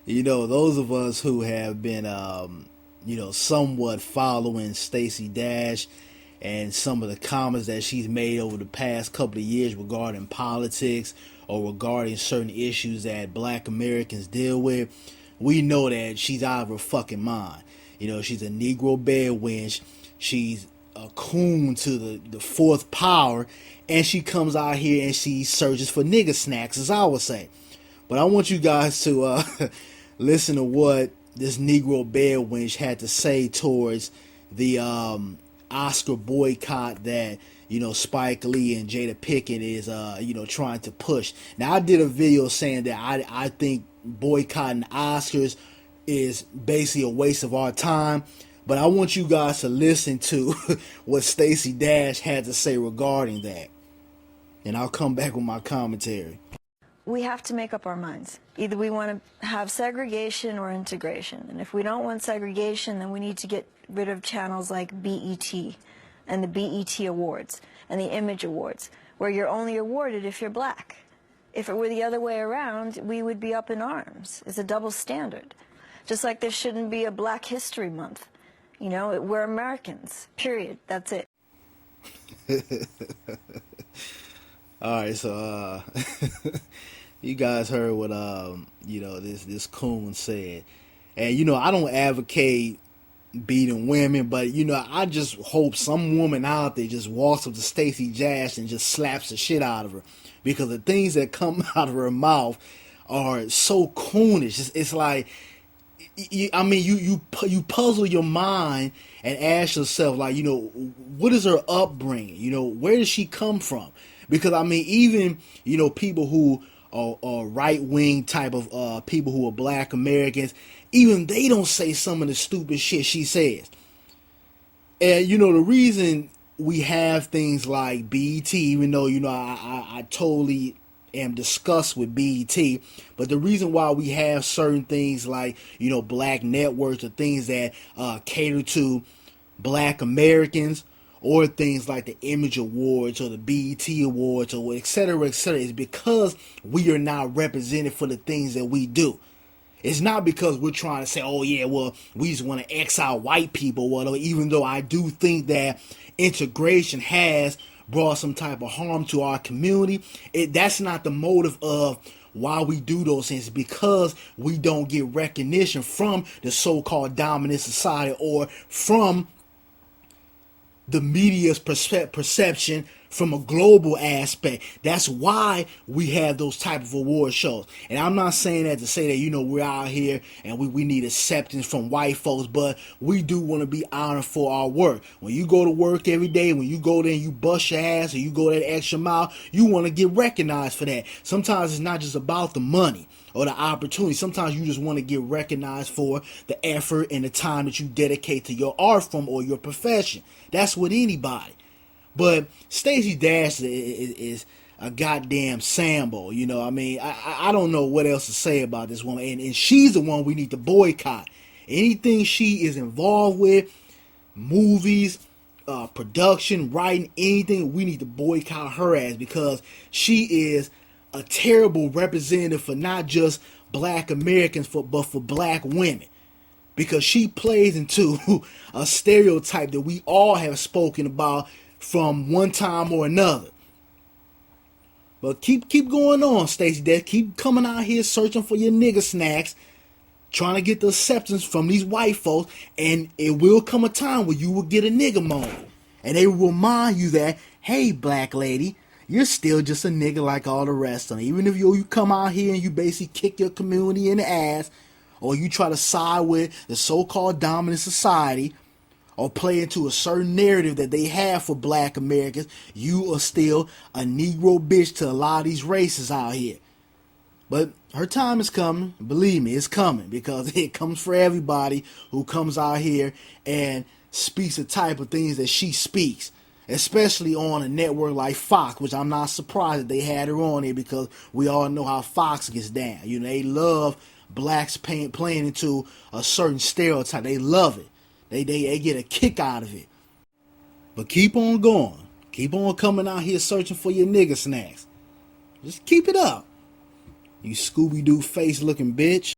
You know, those of us who have been, somewhat following Stacy Dash and some of the comments that she's made over the past couple of years regarding politics or regarding certain issues that black Americans deal with, we know that she's out of her fucking mind. You know, she's a Negro bed wench. She's a coon to the fourth power. And she comes out here and she searches for nigger snacks, as I would say. But I want you guys to listen to what this Negro bed wench had to say towards the Oscar boycott that Spike Lee and Jada Pinkett is trying to push. Now I did a video saying that I think boycotting Oscars is basically a waste of our time. But I want you guys to listen to what Stacy Dash had to say regarding that. And I'll come back with my commentary. We have to make up our minds. Either we want to have segregation or integration. And if we don't want segregation, then we need to get rid of channels like BET and the BET Awards and the Image Awards, where you're only awarded if you're black. If it were the other way around, we would be up in arms. It's a double standard. Just like there shouldn't be a Black History Month. You know, we're Americans, period. That's it. All right, so you guys heard what this coon said, and I don't advocate beating women, but I just hope some woman out there just walks up to Stacey Dash and just slaps the shit out of her, because the things that come out of her mouth are so coonish. It's like, you puzzle your mind and ask yourself, like, what is her upbringing? Where does she come from? Because even people who are right wing type of people who are black Americans, even they don't say some of the stupid shit she says. And the reason we have things like BET, even though I totally am disgust with BET, but the reason why we have certain things like black networks or things that cater to black Americans, or things like the Image Awards or the BET Awards or et cetera, is because we are not represented for the things that we do. It's not because we're trying to say, oh yeah, well, we just want to X out white people, whatever, even though I do think that integration has brought some type of harm to our community. That's not the motive of why we do those things, because we don't get recognition from the so-called dominant society or from the media's perception from a global aspect. That's why we have those type of award shows. And I'm not saying that to say that, we're out here and we need acceptance from white folks, but we do want to be honored for our work. When you go to work every day, when you go there and you bust your ass or you go that extra mile, you want to get recognized for that. Sometimes it's not just about the money or the opportunity. Sometimes you just want to get recognized for the effort and the time that you dedicate to your art form or your profession. That's with anybody. But Stacey Dash is a goddamn Sambo. I don't know what else to say about this woman. And she's the one we need to boycott. Anything she is involved with, movies, production, writing, anything, we need to boycott her ass, because she is a terrible representative for not just black Americans, but for black women. Because she plays into a stereotype that we all have spoken about from one time or another. But keep going on, Stacey Dash. Keep coming out here searching for your nigger snacks, trying to get the acceptance from these white folks, and it will come a time where you will get a nigger moment. And they will remind you that, hey, black lady, you're still just a nigga like all the rest of them. Even if you come out here and you basically kick your community in the ass, or you try to side with the so-called dominant society, or play into a certain narrative that they have for black Americans, you are still a Negro bitch to a lot of these races out here. But her time is coming. Believe me, it's coming, because it comes for everybody who comes out here and speaks the type of things that she speaks, especially on a network like Fox, which I'm not surprised that they had her on here, because we all know how Fox gets down. They love blacks playing into a certain stereotype. They love it. They get a kick out of it. But keep on going. Keep on coming out here searching for your nigger snacks. Just keep it up. You Scooby-Doo face looking bitch.